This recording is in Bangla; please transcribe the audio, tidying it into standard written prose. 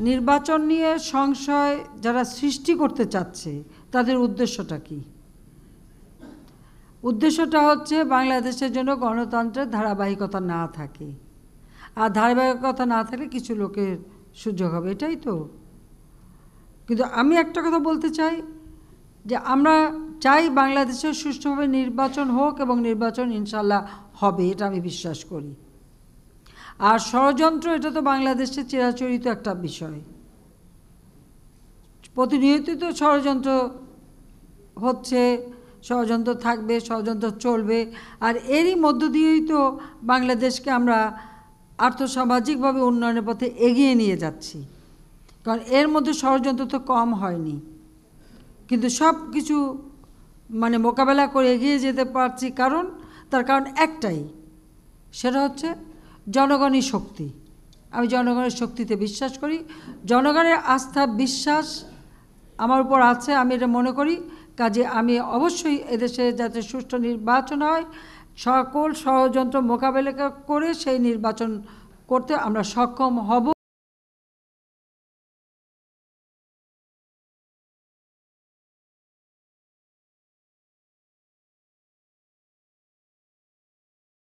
নির্বাচন নিয়ে সংশয় যারা সৃষ্টি করতে চাচ্ছে তাদের উদ্দেশ্যটা কি? উদ্দেশ্যটা হচ্ছে বাংলাদেশের জন্য গণতন্ত্রের ধারাবাহিকতা না থাকে, আর ধারাবাহিকতা না থাকলে কিছু লোকের সুযোগ হবে, এটাই তো। কিন্তু আমি একটা কথা বলতে চাই যে আমরা চাই বাংলাদেশের সুষ্ঠুভাবে নির্বাচন হোক, এবং নির্বাচন ইনশাল্লাহ হবে, এটা আমি বিশ্বাস করি। আর ষড়যন্ত্র, এটা তো বাংলাদেশের চিরাচরিত একটা বিষয়, প্রতিনিয়তই তো ষড়যন্ত্র হচ্ছে, ষড়যন্ত্র থাকবে, ষড়যন্ত্র চলবে। আর এরই মধ্য দিয়েই তো বাংলাদেশকে আমরা আর্থসামাজিকভাবে উন্নয়নের পথে এগিয়ে নিয়ে যাচ্ছি, কারণ এর মধ্যে ষড়যন্ত্র তো কম হয়নি। কিন্তু সব কিছু মোকাবেলা করে এগিয়ে যেতে পারছি, তার কারণ একটাই, সেটা হচ্ছে জনগণই শক্তি। আমি জনগণের শক্তিতে বিশ্বাস করি, জনগণের আস্থা বিশ্বাস আমার উপর আছে, আমি এটা মনে করি। কাজে আমি অবশ্যই এদেশে যাতে সুষ্ঠু নির্বাচন হয়, সকল ষড়যন্ত্র মোকাবেলা করে সেই নির্বাচন করতে আমরা সক্ষম হব।